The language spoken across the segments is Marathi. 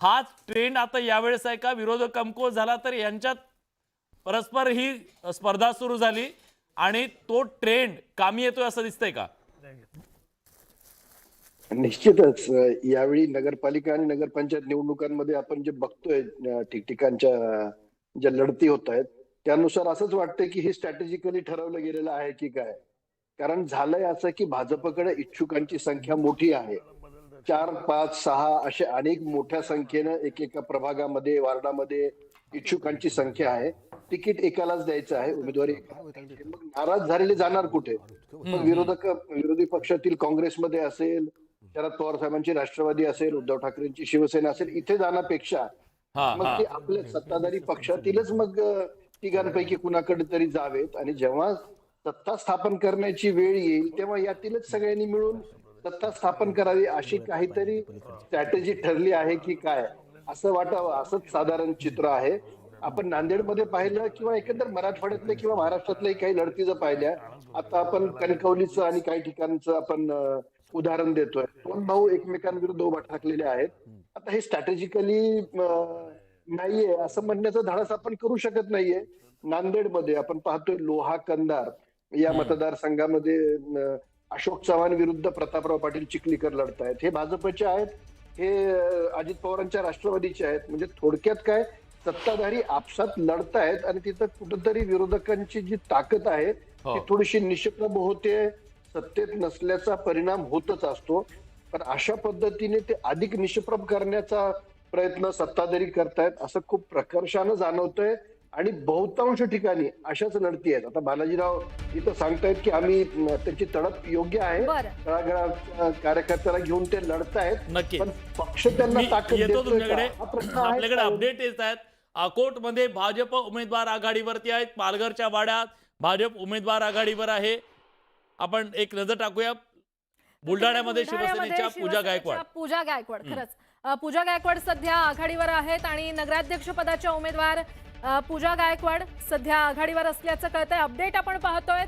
हाच ट्रेंड आता यावेळेस आहे का? विरोधक कमकुवत झाला तर यांच्यात परस्पर ही स्पर्धा सुरू झाली आणि तो ट्रेंड कामी येतोय असं दिसतंय का? निश्चितच यावेळी नगरपालिका आणि नगरपंचायत निवडणुकांमध्ये आपण जे बघतोय ठिकठिकाणच्या ज्या लढती होत आहेत त्यानुसार असंच वाटतंय की हे स्ट्रॅटेजिकली ठरवलं गेलेलं आहे की काय. कारण झालंय असं की भाजपकडे इच्छुकांची संख्या मोठी आहे. 4, 5, 6 असे अनेक मोठ्या संख्येनं एकेका प्रभागामध्ये वार्डामध्ये इच्छुकांची संख्या आहे. तिकीट एकालाच द्यायचं आहे, उमेदवारी मग नाराज झालेले जाणार कुठे? मग विरोधी पक्षातील काँग्रेसमध्ये असेल, शरद पवार साहेबांची राष्ट्रवादी असेल, उद्धव ठाकरेंची शिवसेना असेल, इथे जाण्यापेक्षा मग ते आपल्या सत्ताधारी पक्षातीलच मग तिघांपैकी कुणाकडे तरी जावेत आणि जेव्हा सत्ता स्थापन करण्याची वेळ येईल तेव्हा यातीलच सगळ्यांनी मिळून सत्ता स्थापन करावी अशी काहीतरी स्ट्रॅटेजी ठरली आहे की काय असं वाटावं. असंच साधारण चित्र आहे. आपण नांदेडमध्ये पाहिलं किंवा एकंदर मराठवाड्यातले किंवा महाराष्ट्रातल्या काही लढती जर पाहिल्या, आता आपण कणकवलीचं आणि काही ठिकाणचं आपण उदाहरण देतोय. दोन भाऊ एकमेकांविरुद्ध उभा ठाकलेले आहेत. आता हे स्ट्रॅटेजिकली नाहीये असं म्हणण्याचं धाडस आपण करू शकत नाहीये. नांदेडमध्ये आपण पाहतोय लोहा कंधार या मतदारसंघामध्ये अशोक चव्हाण विरुद्ध प्रतापराव पाटील चिखलीकर लढतायत. हे भाजपचे आहेत, हे अजित पवारांच्या राष्ट्रवादीचे आहेत. म्हणजे थोडक्यात काय, सत्ताधारी आपसात लढतायत आणि तिथं कुठंतरी विरोधकांची जी ताकद आहे ती थोडीशी निष्प्रभ होते. सत्तेत नसल्याचा परिणाम होतच असतो, पण अशा पद्धतीने ते अधिक निष्प्रभ करण्याचा प्रयत्न सत्ताधारी करतायत असं खूप प्रकर्षानं जाणवतंय. आणि बहुतांश ठिकाणी अशाच लढती आहेत. आता बालाजीराव इथं सांगतायत की आम्ही त्यांची तडप योग्य आहे, तळागाळाच्या कार्यकर्त्याला घेऊन ते लढतायत, पण पक्ष त्यांना ताकद येतो तुमच्याकडे. हा प्रश्न आहे. आपल्याकडे अपडेट येत आहेत. अकोटमध्ये भाजप उमेदवार आघाडीवरती आहेत. पालघरच्या वाड्यात भाजप उमेदवार आघाडीवर आहे. आपण एक नजर टाकूया. बुलढाण्यामध्ये शिवसेनेच्या पूजा गायकवाड. खरंच पूजा गायकवाड सध्या आघाडीवर आहेत आणि नगराध्यक्ष पदाच्या उमेदवार पूजा गायकवाड सध्या आघाडीवर असल्याचं कळतंय. अपडेट आपण पाहतोय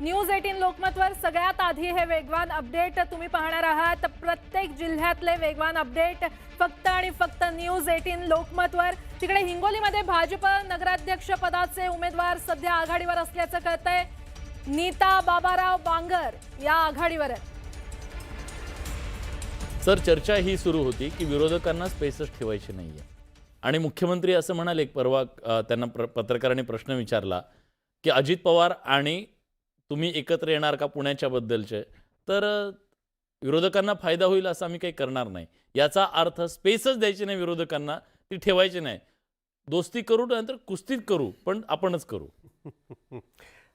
न्यूज 18 लोकमतवर. सगळ्यात आधी हे वेगवान अपडेट तुम्ही पाहणार आहात. प्रत्येक जिल्ह्यातले वेगवान अपडेट फक्त आणि फक्त न्यूज 18 लोकमतवर. तिकडे हिंगोलीमध्ये भाजप नगराध्यक्ष पदाचे उमेदवार सध्या आघाडीवर असल्याचं कळतंय. नीता बाबाराव बांगर या आघाडीवर आहेत. सर, चर्चा ही सुरू होती की विरोधकांना स्पेसच ठेवायची नाहीये आणि मुख्यमंत्री असं म्हणाले, परवा त्यांना पत्रकारांनी प्रश्न विचारला की अजित पवार आणि तुम्ही एकत्र येणार का पुण्याच्या बद्दलचे, तर विरोधकांना फायदा होईल असं आम्ही काही करणार नाही. याचा अर्थ स्पेसच द्यायची नाही विरोधकांना, ती ठेवायची नाही. दोस्ती करू नंतर कुस्तीत करू, पण आपणच करू.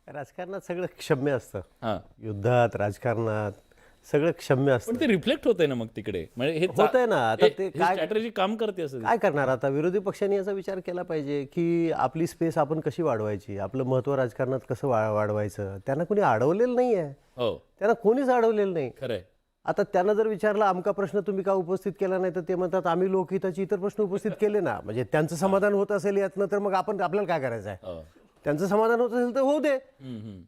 राजकारणात सगळं क्षम्य असतं. युद्धात, राजकारणात सगळं क्षम्य असतं. पण ते रिफ्लेक्ट होतंय ना मग तिकडे. म्हणजे हे होतंय ना. आता ते काय स्ट्रॅटेजी काम करते असं काय करणार. आता विरोधी पक्षांनी याचा विचार केला पाहिजे की आपली स्पेस आपण कशी वाढवायची, आपलं महत्त्व राजकारणात कसं वाढवायचं. त्यांना कोणी अडवलेलं नाही आहे. त्यांना कोणीच अडवलेलं नाही. खरंय. आता त्यांना जर विचारला आमका प्रश्न तुम्ही का उपस्थित केला नाही, तर ते म्हणतात आम्ही लोकहिताचे इतर प्रश्न उपस्थित केले ना. म्हणजे त्यांचं समाधान होत असेल यातनं, तर मग आपल्याला काय करायचं आहे. त्यांचं समाधान होत असेल तर होऊ दे.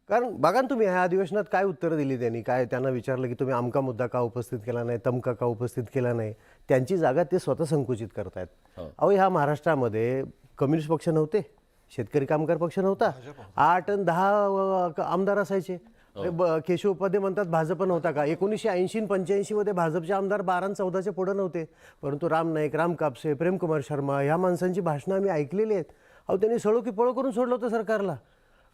कारण बघा ना तुम्ही ह्या अधिवेशनात काय उत्तरं दिली त्यांनी. काय त्यांना विचारलं की तुम्ही आमका मुद्दा का उपस्थित केला नाही, तमका का उपस्थित केला नाही. त्यांची जागा ते स्वतः संकुचित करतायत. अहो, ह्या महाराष्ट्रामध्ये कम्युनिस्ट पक्ष नव्हते, शेतकरी कामगार पक्ष नव्हता, 8 आणि 10 आमदार असायचे. केशव उपाध्ये म्हणतात भाजप नव्हता का. 1980 आणि 85 मध्ये भाजपचे आमदार 12 आणि 14च्या पुढे नव्हते. परंतु राम नाईक, राम कापसे, प्रेमकुमार शर्मा ह्या माणसांची भाषणं आम्ही ऐकलेली आहेत. अहो, त्यांनी सळो की पळो करून सोडलं होतं सरकारला.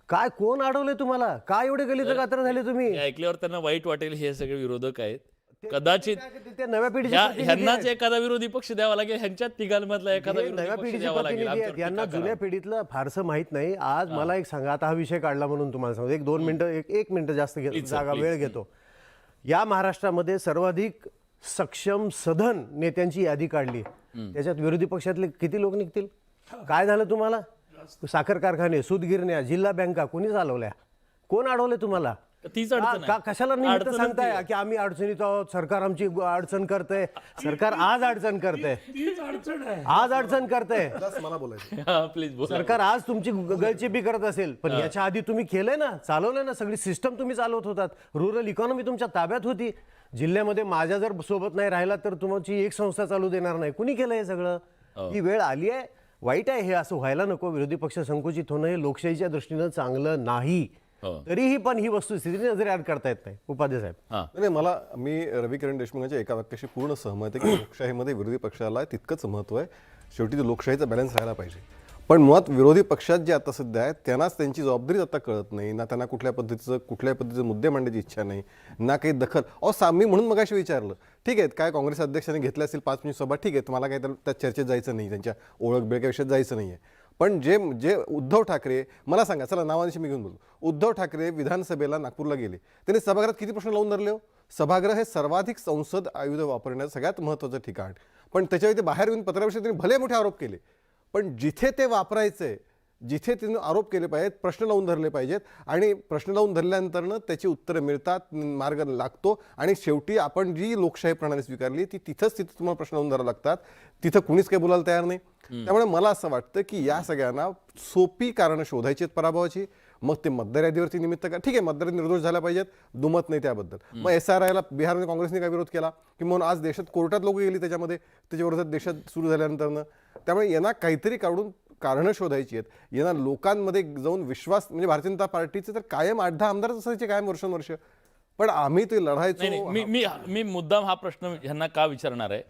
काय कोण अडवलंय तुम्हाला. काय एवढे गलित गात्र झाले तुम्ही. ऐकल्यावर त्यांना वाईट वाटेल. हे सगळे विरोधक आहेत. कदाचित त्या नव्या पिढीच्या ह्यांनाच एखादा विरोधी पक्ष द्यावा लागेल. ह्यांच्यात तिघांमधला एखादा नव्या पिढीचे प्रतिनिधी यांना जुन्या पिढीतलं फारसं माहित नाही. आज मला एक सांगा, आता हा विषय काढला म्हणून तुम्हाला सांगतो, 1-2 मिनिटं, एक मिनिटं जास्त जागा वेळ घेतो. या महाराष्ट्रामध्ये सर्वाधिक सक्षम सधन नेत्यांची यादी काढली. त्याच्यात विरोधी पक्षातले किती लोक निघतील. काय झालं तुम्हाला. साखर कारखाने, सूतगिरण्या, जिल्हा बँका कोणी चालवल्या. कोण अडवले तुम्हाला. तीच अडचण आहे. कशाला निमित्त अडचणच सांगताय ती आहे. की आम्ही अडचणीत आहोत, सरकार आमची अडचण करते? सरकार आज अडचण करते, आज अडचण करते. मला बोलायचं हा, प्लीज बोला. सरकार आज तुमची गळचेपी करत असेल, पण याच्या आधी तुम्ही केलंय ना, चालवलंय ना, सगळी सिस्टम तुम्ही चालवत होतात. रुरल इकॉनॉमी तुमच्या ताब्यात होती. जिल्ह्यामध्ये माझ्या जर सोबत नाही राहिला तर तुमची एक संस्था चालू देणार नाही. कुणी केलं हे सगळं? ही वेळ आली आहे, वाईट आहे. हे असं व्हायला नको. विरोधी पक्ष संकुचित होणं हे लोकशाहीच्या दृष्टीनं चांगलं नाही. हो. तरीही पण ही वस्तुस्थिती नजरेआड करता येत नाही. उपाध्ये साहेब, हा. नाही, मी रवी किरण देशमुखांच्या एका वाक्याशी पूर्ण सहमत आहे की लोकशाहीमध्ये विरोधी पक्षाला तितकंच महत्त्व आहे. शेवटी तो लोकशाहीचा बॅलन्स राहायला पाहिजे. पण मुळात विरोधी पक्षात जे आता सध्या आहेत त्यांनाच त्यांची जबाबदारी आता कळत नाही ना. त्यांना कुठल्या पद्धतीचे मुद्दे मांडण्याची इच्छा नाही ना काही दखल. मी म्हणून मगाशी विचारलं, ठीक आहे काय काँग्रेस अध्यक्षांनी घेतले असतील 5 मिनिट सभा, ठीक आहे, तुम्हाला काही त्या चर्चेत जायचं नाही, त्यांच्या ओळख बिळक्या विषयात जायचं नाही आहे. पण जे उद्धव ठाकरे, मला सांगा, चला नावानिशी मी घेऊन बोलतो. उद्धव ठाकरे विधानसभेला नागपूरला गेले, त्यांनी सभागृहात किती प्रश्न लावून धरले हो? सभागृह हे सर्वाधिक संसद आयुध वापरण्याचं सगळ्यात महत्त्वाचं ठिकाण. पण त्याच्यावेळी ते बाहेर येऊन पत्रकारांशी त्यांनी भले मोठे आरोप केले, पण जिथे ते वापरायचे, जिथे त्यांनी आरोप केले पाहिजेत, प्रश्न लावून धरले पाहिजेत, आणि प्रश्न लावून धरल्यानंतरनं त्याची उत्तरं मिळतात, मार्ग लागतो, आणि शेवटी आपण जी लोकशाही प्रणाली स्वीकारली ती तिथं तुम्हाला प्रश्न लावून धरावे लागतात. तिथं कुणीच काही बोलायला तयार नाही. त्यामुळे मला असं वाटतं की या सगळ्यांना सोपी कारणं शोधायची आहेत पराभवाची. मग ते मतदार यादीवरती निमित्त का, ठीक आहे, मतदार निर्दोष झाला पाहिजेत, दुमत नाही त्याबद्दल. मग SRIला बिहारमध्ये काँग्रेसने काय विरोध केला की म्हणून आज देशात कोर्टात लोक गेली त्याच्या विरोधात देशात सुरू झाल्यानंतरनं. त्यामुळे यांना काहीतरी काढून कारणं शोधायची आहेत. यांना लोकांमध्ये जाऊन विश्वास, म्हणजे भारतीय जनता पार्टीचे तर कायम 8-10 आमदारच असायचे कायम वर्षानुवर्ष, पण आम्ही ते लढायचो. नाही, मी मुद्दाम हा प्रश्न ह्यांना का विचारणार आहे,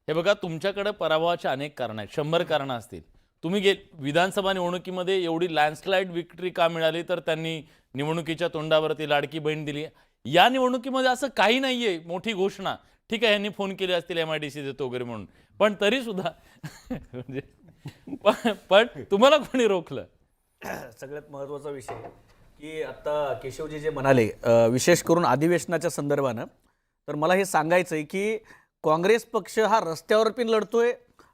हे बघा, तुमच्याकडे पराभवाचे अनेक कारण आहेत, 100 कारणं असतील. तुम्ही विधानसभा निवडणुकीमध्ये एवढी लँडस्लाईड विक्ट्री का मिळाली, तर त्यांनी निवडणुकीच्या तोंडावरती लाडकी बहीण दिली. या निवडणुकीमध्ये असं काही नाहीये मोठी घोषणा. ठीक आहे, यांनी फोन केले असतील MIDC देतो वगैरे म्हणून, पण तरी सुद्धा म्हणजे पण तुम्हाला कोणी रोखलं? सगळ्यात महत्त्वाचा विषय की आता केशवजी जे म्हणाले, विशेष करून अधिवेशनाच्या संदर्भानं, तर मला हे सांगायचं आहे की काँग्रेस पक्ष हा रस्त्यावर पण लढतोय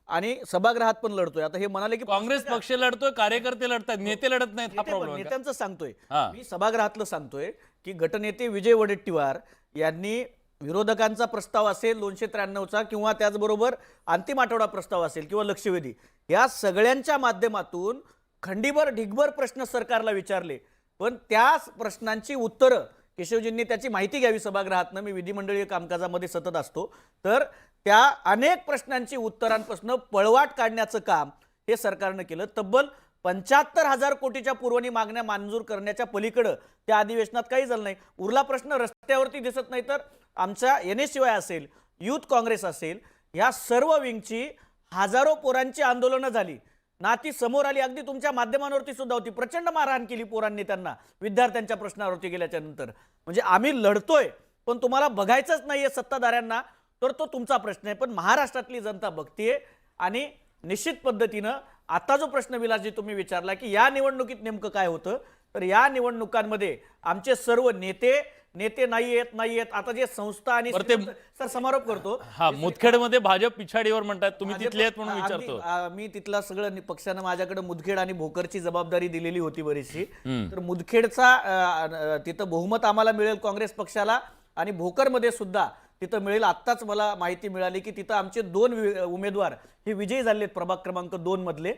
आणि सभागृहात पण लढतोय. आता हे म्हणाले की काँग्रेस पक्ष लढतोय, कार्यकर्ते लढतात, नेते लढत नाहीत. हा प्रॉब्लेम नेत्यांचं सांगतोय हा. मी, सभागृहातलं सांगतोय की गटनेते विजय वडेट्टीवार यांनी विरोधकांचा प्रस्ताव असेल 293चा, किंवा त्याचबरोबर अंतिम आठवडा प्रस्ताव असेल किंवा लक्षवेधी, या सगळ्यांच्या माध्यमातून खंडीभर ढिगभर प्रश्न सरकारला विचारले. पण त्या प्रश्नांची उत्तरं केशवजींनी त्याची माहिती घ्यावी सभागृहातनं. मी विधिमंडळीय कामकाजामध्ये सतत असतो, तर त्या अनेक प्रश्नांची उत्तरांपासून पळवाट काढण्याचं काम हे सरकारनं केलं. तब्बल 75,000 कोटीच्या पुरवणी मागण्या मंजूर करण्याच्या पलीकडं त्या अधिवेशनात काही झालं नाही. उरला प्रश्न रस्त्यावरती दिसत नाही, तर आमच्या NSY असेल, युथ काँग्रेस असेल, या सर्व विंगची हजारो पोरांची आंदोलनं झाली ना, ती समोर आली. अगदी तुमच्या माध्यमांवरती सुद्धा होती. प्रचंड मारहाण केली पोरांनी त्यांना विद्यार्थ्यांच्या प्रश्नावरती गेल्याच्या नंतर. म्हणजे आम्ही लढतोय, पण तुम्हाला बघायचंच नाहीये सत्ताधाऱ्यांना, तर तो तुमचा प्रश्न आहे. पण महाराष्ट्रातली जनता बघतीये, आणि निश्चित पद्धतीनं आता जो प्रश्न विलासजी तुम्ही विचारला की या निवडणुकीत नेमकं काय होतं, तर या निवडणुकांमध्ये आमचे सर्व नेते नाही येत. आता जे संस्था आणि सर समारोप करतो, हा, मुदखेडमध्ये भाजप पिछाडीवर म्हणतात, तुम्ही तिथले आहेत म्हणून विचारतो. मी तिथला सगळं पक्षानं माझ्याकडे मुदखेड आणि भोकरची जबाबदारी दिलेली होती बरीचशी. तर मुदखेडचा तिथं बहुमत आम्हाला मिळेल काँग्रेस पक्षाला, आणि भोकरमध्ये सुद्धा तिथं मिळेल. आत्ताच मला माहिती मिळाली की तिथं आमचे 2 उमेदवार हे विजयी झालेले आहेत. प्रभाग क्रमांक 2 मधले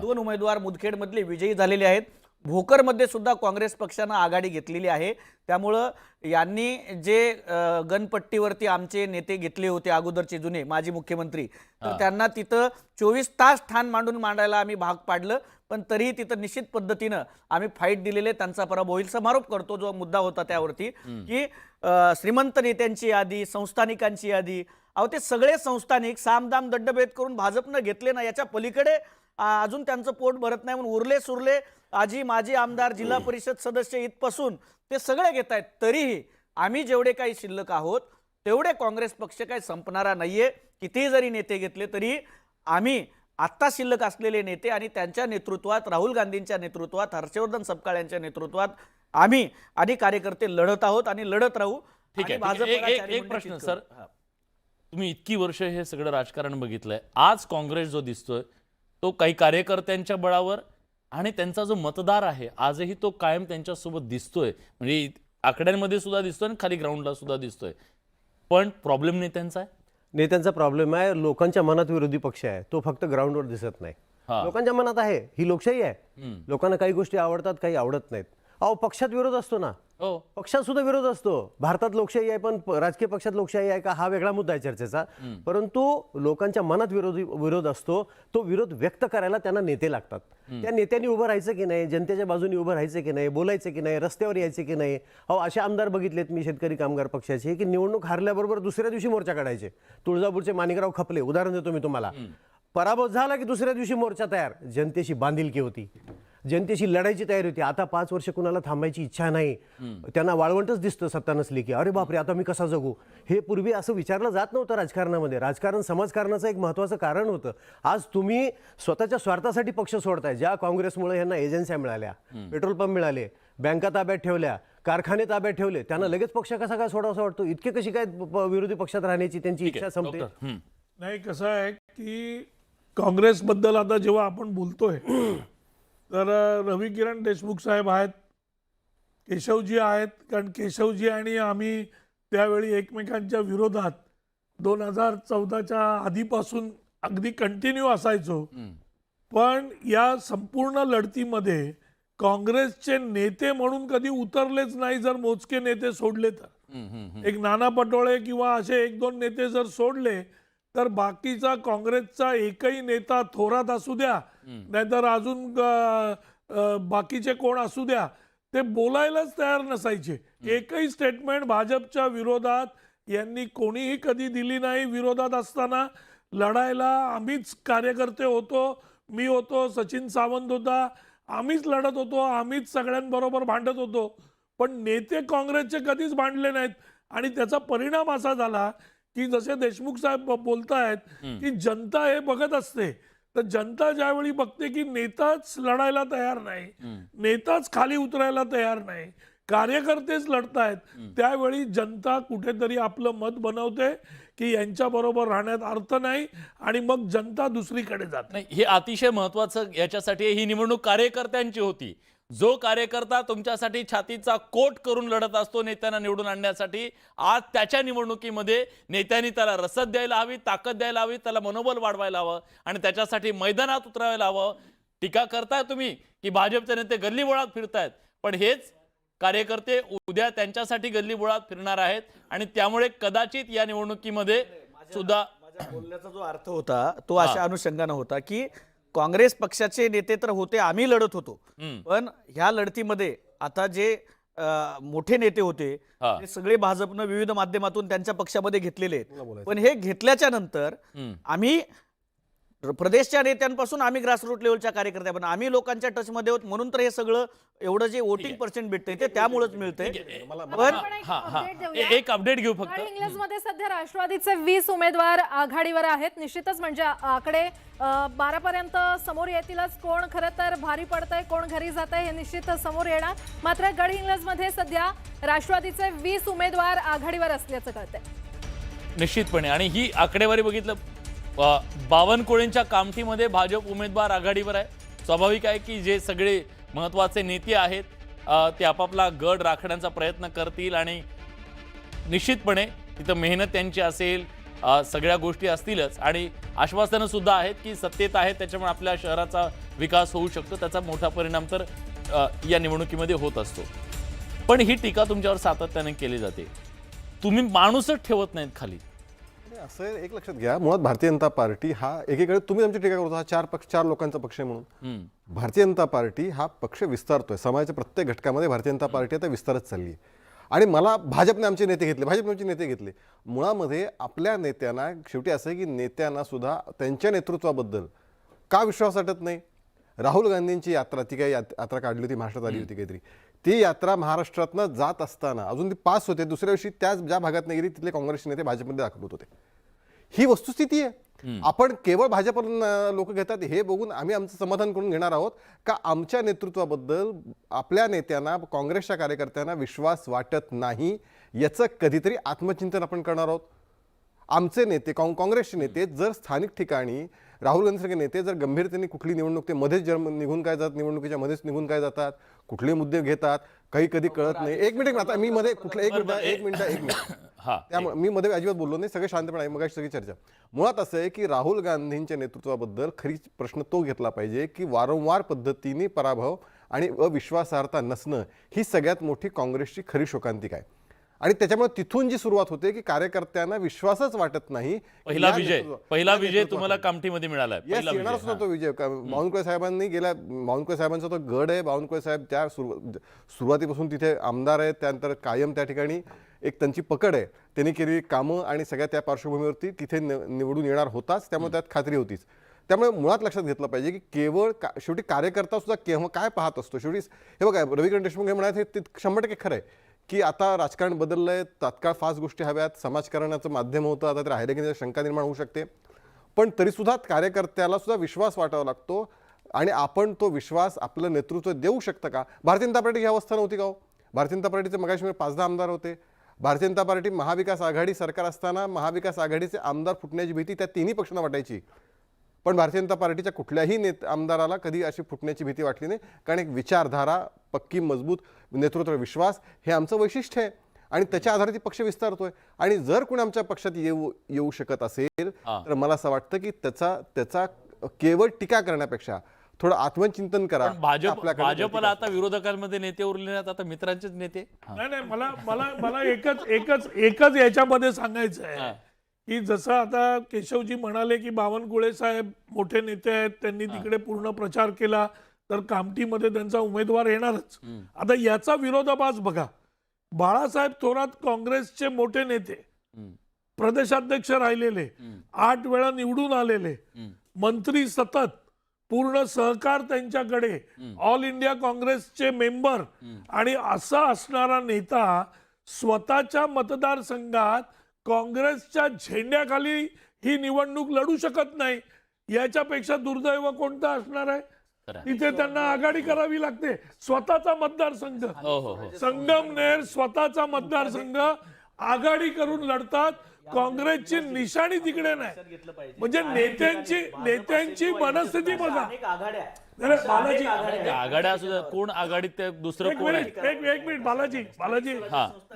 2 उमेदवार मुदखेडमधले विजयी झालेले आहेत. भोकरमध्ये सुद्धा काँग्रेस पक्षानं आघाडी घेतलेली आहे. त्यामुळं यांनी जे गणपट्टीवरती आमचे नेते घेतले होते अगोदरचे जुने माजी मुख्यमंत्री, तर त्यांना तिथं 24 तास ठाण मांडायला आम्ही भाग पाडलं. पण तरीही तिथं निश्चित पद्धतीनं आम्ही फाईट दिलेले, त्यांचा पराभव होईल. समारोप करतो जो मुद्दा होता त्यावरती की श्रीमंत नेत्यांची यादी, संस्थानिकांची यादी. अहो, ते सगळे संस्थानिक सामदाम दड्डभेद करून भाजपनं घेतले ना, याच्या पलीकडे अजून त्यांचं पोट भरत नाही म्हणून उरले सुरले आजी माजी आमदार, जिल्हा परिषद सदस्य इथपासून ते सगळे घेत आहेत. तरीही आम्ही जेवढे काही शिल्लक आहोत तेवढे काँग्रेस पक्ष काही संपणारा नाहीये. कितीही जरी नेते घेतले तरी आम्ही आत्ता शिल्लक असलेले नेते आणि त्यांच्या नेतृत्वात, राहुल गांधींच्या नेतृत्वात, हर्षवर्धन सपकाळ यांच्या नेतृत्वात आम्ही आणि कार्यकर्ते लढत आहोत आणि लढत राहू. ठीक आहे, एक प्रश्न सर, तुम्ही इतकी वर्ष हे सगळं राजकारण बघितलंय, आज काँग्रेस जो दिसतोय तो काही कार्यकर्त्यांच्या बळावर आणि त्यांचा जो मतदार आहे आजही तो कायम त्यांच्यासोबत दिसतोय. म्हणजे आकड्यांमध्ये सुद्धा दिसतोय आणि खाली ग्राउंडला सुद्धा दिसतोय. पण प्रॉब्लेम नेत्यांचा आहे. नेत्यांचा प्रॉब्लेम आहे, लोकांच्या मनात विरोधी पक्ष आहे, तो फक्त ग्राउंडवर दिसत नाही. हा. लोकांच्या मनात आहे, ही लोकशाही आहे. लोकांना काही गोष्टी आवडतात, काही आवडत नाहीत. अहो, पक्षात विरोध असतो ना, हो, पक्षात सुद्धा विरोध असतो. भारतात लोकशाही आहे, पण राजकीय पक्षात लोकशाही आहे का हा वेगळा मुद्दा आहे चर्चेचा. परंतु लोकांच्या मनात विरोध असतो. तो विरोध व्यक्त करायला त्यांना नेते लागतात. त्या नेत्यांनी उभं राहायचं की नाही, जनतेच्या बाजूने उभं राहायचं की नाही, बोलायचं की नाही, रस्त्यावर यायचे की नाही. अहो, असे आमदार बघितलेत मी शेतकरी कामगार पक्षाचे की निवडणूक हारल्याबरोबर दुसऱ्या दिवशी मोर्चा काढायचे. तुळजापूरचे माणिकराव खपले उदाहरण देतो मी तुम्हाला. पराभव झाला की दुसऱ्या दिवशी मोर्चा तयार. जनतेशी बांधिलकी होती, जनतेशी लढायची तयारी होती. आता 5 वर्ष कुणाला थांबायची इच्छा नाही. त्यांना वाळवंटच दिसतं सत्ता नसली की, अरे बापरे आता मी कसा जगू. हे पूर्वी असं विचारलं जात नव्हतं राजकारणामध्ये. राजकारण समाजकारणाचं एक महत्त्वाचं कारण होतं. आज तुम्ही स्वतःच्या स्वार्थासाठी पक्ष सोडताय. ज्या काँग्रेसमुळे यांना एजन्स्या मिळाल्या, पेट्रोल पंप मिळाले, बँका ताब्यात ठेवल्या, कारखाने ताब्यात ठेवले, त्यांना लगेच पक्ष कसा काय सोडावासा वाटतो. इतके कशी काय विरोधी पक्षात राहण्याची त्यांची ठीक इच्छा आहे. संपते. डॉक्टर, नाही, कसं आहे की काँग्रेसबद्दल आता जेव्हा आपण बोलतोय तर रवी किरण देशमुख साहेब आहेत, केशवजी आहेत. कारण केशवजी आणि आम्ही त्यावेळी एकमेकांच्या विरोधात 2014च्या आधीपासून अगदी कंटिन्यू असायचो. पण या संपूर्ण लढतीमध्ये काँग्रेसचे नेते म्हणून कधी उतरलेच नाही. जर मोजके नेते सोडले तर, एक नाना पटोळे किंवा असे 1-2 नेते जर सोडले तर बाकीचा काँग्रेसचा एकही नेता, थोरात असू द्या नाहीतर अजून बाकीचे कोण असू द्या, ते बोलायलाच तयार नसायचे. एकही स्टेटमेंट भाजपच्या विरोधात यांनी कोणीही कधी दिली नाही. विरोधात असताना लढायला आम्हीच कार्यकर्ते होतो. मी होतो, सचिन सावंत होता, आम्हीच लढत होतो, आम्हीच सगळ्यांबरोबर भांडत होतो. पण नेते काँग्रेसचे कधीच भांडले नाहीत. आणि त्याचा परिणाम असा झाला की जसे देशमुख साहेब बोलतायत की जनता हे बघत असते. तर जनता ज्यावेळी बघते की नेताच लढायला तयार नाही, नेताच खाली उतरायला तयार नाही, कार्यकर्तेच लढतायत, त्यावेळी जनता कुठेतरी आपलं मत बनवते की यांच्या बरोबर राहण्यात अर्थ नाही आणि मग जनता दुसरीकडे जाते. नाही, हे अतिशय महत्वाचं याच्यासाठी ही निवडणूक कार्यकर्त्यांची होती. जो कार्यकर्ता तुमच्यासाठी छातीचा कोट करून लढत असतो नेत्यांना निवडून आणण्यासाठी, आज त्याच्या निवडणुकीमध्ये नेत्यांनी त्याला रसद द्यायला हवी, ताकद द्यायला हवी, त्याला मनोबल वाढवायला हवं आणि त्याच्यासाठी मैदानात उतरायला हवं. टीका करताय तुम्ही की भाजपचे नेते गल्लीबोळात फिरतायत, पण हेच कार्यकर्ते उद्या त्यांच्यासाठी गल्लीबोळात फिरणार आहेत आणि त्यामुळे कदाचित या निवडणुकीमध्ये सुद्धा माझ्या बोलण्याचा जो अर्थ होता तो अशा अनुषंगानं होता की काँग्रेस पक्षाचे नेते तर होते, आम्ही लढत होतो. पण ह्या लढतीमध्ये आता जे मोठे नेते होते ते सगळे भाजपनं विविध माध्यमातून त्यांच्या पक्षामध्ये घेतलेले आहेत. पण हे घेतल्याच्या नंतर आम्ही प्रदेशच्या नेत्यांपासून आम्ही ग्रासरूट लेवलच्या कार्यकर्त्या, आम्ही लोकांच्या टचमध्ये आहोत. म्हणून तर हे सगळं एवढं जे वोटिंग पर्सेंट भेटतंय ते त्यामुळेच मिळतंय. पण एक अपडेट घेऊ फक्त. इंग्लंडमध्ये सध्या राष्ट्रवादीचे 20 उमेदवार आघाडीवर आहेत. निश्चितच म्हणजे आकडे 12 पर्यंत समोर येतीलच. कोण खरं तर भारी पडतंय, कोण घरी जातंय हे निश्चित समोर येणार. मात्र गडहिंग्लजमध्ये सध्या राष्ट्रवादीचे 20 उमेदवार आघाडीवर असल्याचं कळतंय निश्चितपणे. आणि ही आकडेवारी बघितलं, बावनकुळेंच्या कामठीमध्ये भाजप उमेदवार आघाडीवर आहे. स्वाभाविक आहे की जे सगळे महत्त्वाचे नेते आहेत ते आपापला गड राखण्याचा प्रयत्न करतील आणि निश्चितपणे तिथं मेहनत त्यांची असेल, सगळ्या गोष्टी असतीलच आणि आश्वासनं सुद्धा आहेत की सत्तेत आहेत त्याच्यामुळे आपल्या शहराचा विकास होऊ शकतो. त्याचा मोठा परिणाम तर या निवडणुकीमध्ये होत असतो. पण ही टीका तुमच्यावर सातत्याने केली जाते, तुम्ही माणूसच ठेवत नाहीत खाली. असं एक लक्षात घ्या, मुळात भारतीय जनता पार्टी हा एकीकडे तुम्ही आमची टीका करतो, हा 4 लोकांचा पक्ष आहे म्हणून. भारतीय जनता पार्टी हा पक्ष विस्तारतोय. समाजाच्या प्रत्येक घटकामध्ये भारतीय जनता पार्टी आता विस्तारच चालली आहे. आणि मला भाजपने आमचे नेते घेतले. मुळामध्ये आपल्या नेत्यांना शेवटी असं आहे की नेत्यांना सुद्धा त्यांच्या नेतृत्वाबद्दल का विश्वास वाटत नाही. राहुल गांधींची यात्रा, ती काही यात्रा काढली होती, महाराष्ट्रात आली होती काहीतरी, ती यात्रा महाराष्ट्रातनं जात असताना अजून ती पास होते, दुसऱ्या दिवशी त्याच ज्या भागात नाही गेली तिथले काँग्रेसचे नेते भाजपमध्ये दाखल होत होते. ही वस्तुस्थिती आहे. आपण केवळ भाजपला लोक घेतात हे बघून आम्ही आमचं समाधान करून घेणार आहोत का आमच्या नेतृत्वाबद्दल आपल्या नेत्यांना, काँग्रेसच्या कार्यकर्त्यांना विश्वास वाटत नाही, याचं कधीतरी आत्मचिंतन आपण करणार आहोत. आमचे नेते, काँग्रेसचे नेते जर स्थानिक ठिकाणी, राहुल गांधीसारखे नेते जर गंभीरतेने कुठली निवडणूक ते मध्येच निघून काय जातात, निवडणुकीच्या मध्येच निघून काय जातात, कुठले मुद्दे घेतात काही कधी कळत नाही. एक मिनिट आता मी मध्ये कुठलं एक मिनिट हा त्यामुळे मी मध्ये अजिबात बोललो नाही, सगळे शांतपणे मग सगळी चर्चा. मुळात असं आहे की राहुल गांधींच्या नेतृत्वाबद्दल खरी प्रश्न तो घेतला पाहिजे की वारंवार पद्धतीने पराभव आणि अविश्वासार्हता नसणं ही सगळ्यात मोठी काँग्रेसची खरी शोकांतिका आहे. आणि त्याच्यामुळे तिथून जी सुरुवात होते की कार्यकर्त्यांना विश्वासच वाटत नाही. पहिला विजय तुम्हाला कामठीमध्ये मिळाला येणार सुद्धा तो विजय. बावनकुळे साहेबांनी बावनकुळे साहेबांचा तो गड आहे. बावनकुळे साहेब त्या सुरुवातीपासून तिथे आमदार आहेत, त्यानंतर कायम त्या ठिकाणी एक त्यांची पकड आहे. त्यांनी केलेली कामं आणि सगळ्या त्या पार्श्वभूमीवरती तिथे निवडून येणार होताच, त्यामुळे त्यात खात्री होतीच. त्यामुळे मुळात लक्षात घेतलं पाहिजे की केवळ शेवटी कार्यकर्ता सुद्धा केव्हा काय पाहत असतो. शेवटी हे बघा रविकिरण देशमुख हे म्हणाले ते 100% खरं आहे की आता राजकारण बदललंय, तात्काळ फास्ट गोष्टी हव्यात, समाजकारणाचं माध्यम होतं, आता ते राहिलं की नाही शंका निर्माण होऊ शकते. पण तरीसुद्धा कार्यकर्त्याला सुद्धा विश्वास वाटावा लागतो आणि आपण तो विश्वास आपलं नेतृत्व देऊ शकतं का. भारतीय जनता पार्टी ही अवस्था नव्हती का हो. भारतीय जनता पार्टीचे मगाशी 5-10 आमदार होते. भारतीय जनता पार्टी महाविकास आघाडी सरकार असताना महाविकास आघाडीचे आमदार फुटण्याची भीती त्या तिन्ही पक्षांना वाटायची. पण भारतीय जनता पार्टीच्या कुठल्याही आमदाराला कधी अशी फुटण्याची भीती वाटली नाही, कारण एक विचारधारा पक्की मजबूत नेतृत्व विश्वास हे आमचं वैशिष्ट्य आहे आणि त्याच्या आधारे पक्ष विस्तारतोय. आणि जर कोणी आमच्या पक्षात येऊ शकत असेल तर मला असं वाटतं की त्याचा केवळ टीका करण्यापेक्षा थोडं आत्मचिंतन करा. भाजपला आता विरोधकांमध्ये नेते उरले नाहीत, आता मित्रांचेच नेते. नाही मला एकच याच्यामध्ये सांगायचं आहे की जसं आता केशवजी म्हणाले की बावनकुळे साहेब मोठे नेते आहेत, त्यांनी तिकडे पूर्ण प्रचार केला तर कामठीमध्ये त्यांचा उमेदवार येणारच. आता याचा विरोधाभास बघा. बाळासाहेब थोरात काँग्रेसचे मोठे नेते, प्रदेशाध्यक्ष राहिलेले, 8 वेळा निवडून आलेले, मंत्री सतत, पूर्ण सहकार त्यांच्याकडे, ऑल इंडिया काँग्रेसचे मेंबर, आणि असा असणारा नेता स्वतःच्या मतदारसंघात काँग्रेसच्या झेंड्याखाली ही निवडणूक लढू शकत नाही. याच्यापेक्षा दुर्दैव कोणतं असणार आहे. तिथे त्यांना आघाडी करावी लागते. स्वतःचा मतदारसंघ, संगमनेर स्वतःचा मतदारसंघ आघाडी करून लढतात. काँग्रेसची निशाणी तिकडे नाही. म्हणजे नेत्यांची मनस्थिती बघा. आघाड्या सुद्धा कोण आघाडीत दुसरं कोण आहे. एक मिनिट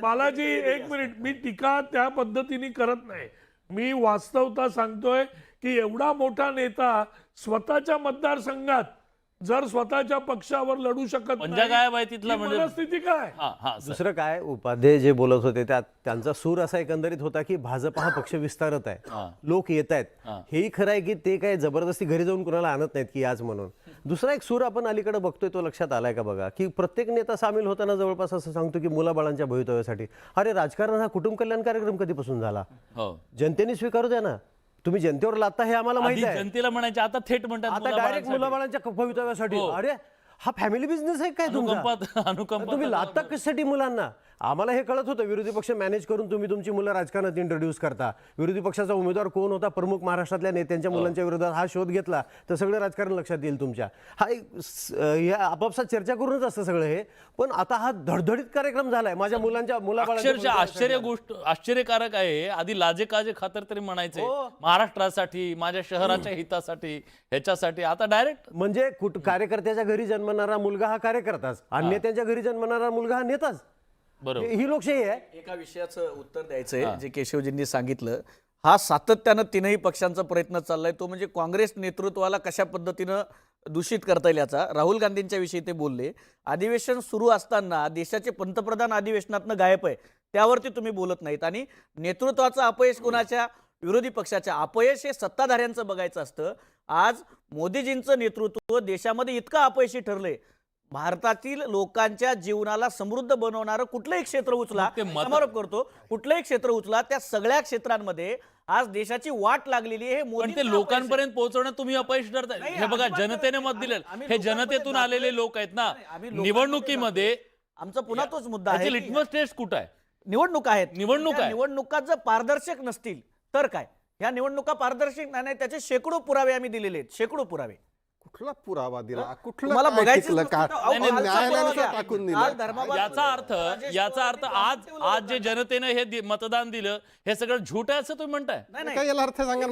बालाजी एक मिनिट. मी टीका त्या पद्धतीने करत नाही. मी वास्तवता सांगतोय की एवढा मोठा नेता स्वतःच्या मतदारसंघात जर स्वतःच्या पक्षावर लढू शकत नाही, तिथला मनस्थिती काय. दुसरं काय, उपाध्याय जे बोलत होते त्यांचा सूर असा एकंदरीत होता की भाजप हा पक्ष विस्तारत आहे, लोक येत आहेत. हेही खरं आहे की ते काय जबरदस्ती घरी जाऊन कुणाला आणत नाहीत की आज म्हणून. दुसरा एक सूर आपण अलीकडे बघतोय तो लक्षात आलाय का बघा की प्रत्येक नेता सामील होताना जवळपास असं सांगतो की मुलाबाळांच्या भवितव्यासाठी. अरे राजकारण हा कुटुंब कल्याण कार्यक्रम कधीपासून झाला. जनतेने स्वीकारू द्या ना. तुम्ही जनतेवर लादता हे आम्हाला माहिती आहे. जनतेला म्हणायचे, आता थेट म्हणतात आता डायरेक्ट मुलाबाळांच्या भवितव्यासाठी. अरे हा फॅमिली बिझनेस आहे काय तुमचा. तुम्ही लादता कशासाठी मुलांना. आम्हाला हे कळत होतं विरोधी पक्ष मॅनेज करून तुम्ही तुमची मुलं राजकारणात इंट्रोड्यूस करता. विरोधी पक्षाचा उमेदवार कोण होता, प्रमुख महाराष्ट्रातल्या नेत्यांच्या मुलांच्या विरोधात हा शोध घेतला तर सगळं राजकारण लक्षात येईल तुमच्या. हा आपापसात चर्चा करूनच असतं सगळं हे. पण आता हा धडधडीत कार्यक्रम झालाय माझ्या मुलांच्या मुलाबाळांच्या. आश्चर्यकारक आहे. आधी लाजे काजे खातर तरी म्हणायचे महाराष्ट्रासाठी, माझ्या शहराच्या हितासाठी, ह्याच्यासाठी. आता डायरेक्ट म्हणजे कार्यकर्त्याच्या घरी जन्मणारा मुलगा हा कार्यकर्ताच आणि नेत्यांच्या घरी जन्मणारा मुलगा हा नेताच. बरोबर, ही लोकशाही आहे. एका विषयाचं उत्तर द्यायचंय जे केशवजींनी सांगितलं. हा सातत्यानं तीनही पक्षांचा प्रयत्न चाललाय तो म्हणजे काँग्रेस नेतृत्वाला कशा पद्धतीनं दूषित करता येईल याचा. राहुल गांधींच्या विषयी ते बोलले. अधिवेशन सुरू असताना देशाचे पंतप्रधान अधिवेशनातनं गायब आहे त्यावरती तुम्ही बोलत नाहीत. आणि नेतृत्वाचं अपयश कोणाच्या, विरोधी पक्षाच्या. अपयश हे सत्ताधाऱ्यांचं बघायचं असतं. आज मोदीजींचं नेतृत्व देशामध्ये इतकं अपयशी ठरलंय. भारतातील लोकांच्या जीवनाला समृद्ध बनवणारं कुठलंही क्षेत्र उचला, समारोप करतो, कुठलंही क्षेत्र उचला, त्या सगळ्या क्षेत्रांमध्ये आज देशाची वाट लागलेली आहे. पण ते लोकांपर्यंत पोहोचवण्यात तुम्ही अपयश ठरताय. हे बघा, जनतेने मत दिलं. हे जनतेतून आलेले लोक आहेत ना. निवडणुकीमध्ये आमचा पुन्हा तोच मुद्दा आहे. लिटमस टेस्ट कुठं आहे. निवडणूक आहेत. निवडणुका जर पारदर्शक नसतील तर काय. ह्या निवडणुका पारदर्शक नाही, त्याचे शेकडो पुरावे आम्ही दिलेले आहेत. शेकडो पुरावे. कुठला पुरावा दिला, मला बघायचं टाकून दिलं. याचा अर्थ आज जे जनतेने हे मतदान दिलं हे सगळं झूट आहे असं तुम्ही म्हणताय. काय याला अर्थ सांगा.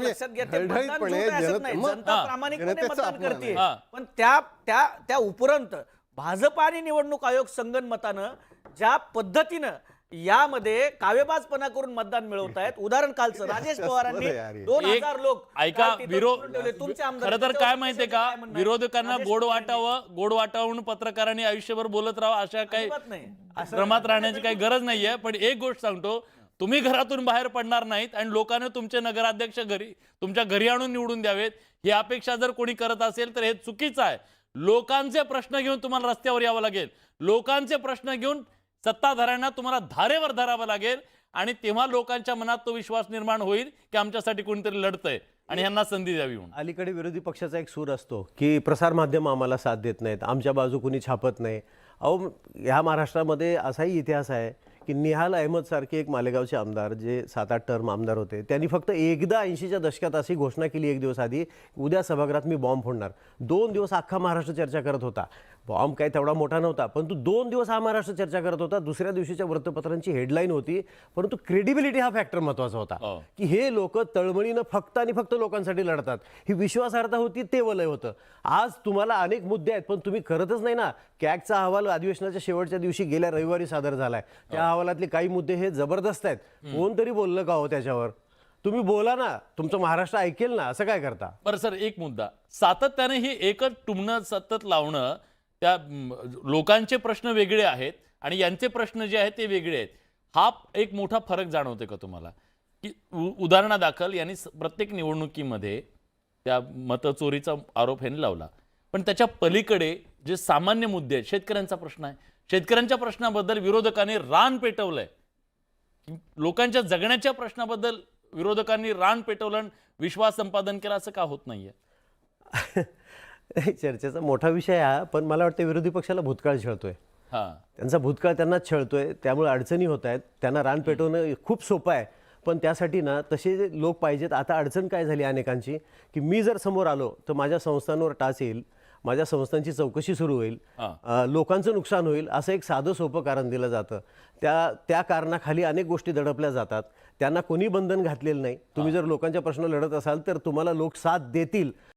जनता प्रामाणिकपणे मतदान करते. पण त्या उपरांत भाजप आणि निवडणूक आयोग संगनमतानं ज्या पद्धतीनं यामध्ये कावेबाजपणा करून मतदान मिळवत आहेत, उदाहरण कालचं राजेश पवारांनी यार हे. 2000 लोक ऐका काल तिथं निवडून ठेवले. तुमचे आमदार खरं तर त्याच्यावर काय माहितीये का, काय म्हणणं आहे? विरोधकांना राजेश गोड पवारांनी- वाटावं पत्रकारांनी आयुष्यभर बोलत राहावं अशा काही अजिबात नाही. क्रमात राहण्याची काही गरज नाहीये. पण एक गोष्ट सांगतो, तुम्ही घरातून बाहेर पडणार नाहीत आणि लोकांनी तुमचे नगराध्यक्ष तुमच्या घरी आणून निवडून द्यावेत ही अपेक्षा जर कोणी करत असेल तर हे चुकीचं आहे. लोकांचे प्रश्न घेऊन तुम्हाला रस्त्यावर यावं लागेल. लोकांचे प्रश्न घेऊन सत्ताधाऱ्यांना तुम्हाला धारेवर धरावं लागेल आणि तेव्हा लोकांच्या मनात तो विश्वास निर्माण होईल की आमच्यासाठी कोणीतरी लढतंय आणि यांना संधी द्यावी म्हणून. अलीकडे विरोधी पक्षाचा एक सूर असतो की प्रसारमाध्यम आम्हाला साथ देत नाहीत, आमच्या बाजू कुणी छापत नाही. अहो, ह्या महाराष्ट्रामध्ये असाही इतिहास आहे की निहाल अहमद सारखे एक मालेगावचे आमदार जे 7-8 टर्म आमदार होते, त्यांनी फक्त एकदा 80च्या दशकात अशी घोषणा केली एक दिवस आधी, उद्या सभागृहात मी बॉम्ब फोडणार. 2 दिवस अख्खा महाराष्ट्र चर्चा करत होता. बॉम्ब काही तेवढा मोठा नव्हता, परंतु 2 दिवस हा महाराष्ट्र चर्चा करत होता. दुसऱ्या दिवशीच्या वृत्तपत्रांची हेडलाईन होती, परंतु क्रेडिबिलिटी हा फॅक्टर महत्त्वाचा होता हो. की हे लोक तळमळीनं फक्त आणि फक्त लोकांसाठी लढतात. ही विश्वासार्हता होती, ते वलय होतं. आज तुम्हाला अनेक मुद्दे आहेत पण तुम्ही करतच नाही ना. कॅगचा अहवाल अधिवेशनाच्या शेवटच्या दिवशी गेल्या रविवारी सादर झालाय. त्या अहवालातले काही मुद्दे हे जबरदस्त आहेत. कोणतरी बोललं का हो त्याच्यावर? तुम्ही बोला ना, तुमचं महाराष्ट्र ऐकेल ना. असं काय करता? बरं सर, एक मुद्दा, सातत्याने ही एकच टुमणं सतत लावणं, त्या लोकांचे प्रश्न वेगळे आहेत आणि यांचे प्रश्न जे आहेत ते वेगळे आहेत, हा एक मोठा फरक जाणवते का तुम्हाला? की उदाहरणादाखल यांनी प्रत्येक निवडणुकीमध्ये त्या मतचोरीचा आरोप यांनी लावला, पण त्याच्या पलीकडे जे सामान्य मुद्दे आहेत, शेतकऱ्यांचा प्रश्न आहे, शेतकऱ्यांच्या प्रश्नाबद्दल विरोधकांनी रान पेटवलंय. लोकांच्या जगण्याच्या प्रश्नाबद्दल विरोधकांनी रान पेटवलं, विश्वास संपादन केला, असं का होत नाहीये? चर्चेचा मोठा विषय हा, पण मला वाटतं विरोधी पक्षाला भूतकाळ छळतोय. हा, त्यांचा भूतकाळ त्यांनाच छळतोय, त्यामुळे अडचणी होत आहेत. त्यांना रान पेटवणं खूप सोपं आहे, पण त्यासाठी ना तसे लोक पाहिजेत. आता अडचण काय झाली अनेकांची की मी जर समोर आलो तर माझ्या संस्थांवर टाच येईल, माझ्या संस्थांची चौकशी सुरू होईल, लोकांचं नुकसान होईल, असं एक साधं सोपं कारण दिलं जातं. त्या कारणाखाली अनेक गोष्टी दडपल्या जातात. त्यांना कोणी बंधन घातलेलं नाही. तुम्ही जर लोकांच्या प्रश्न लढत असाल तर तुम्हाला लोक साथ देतील.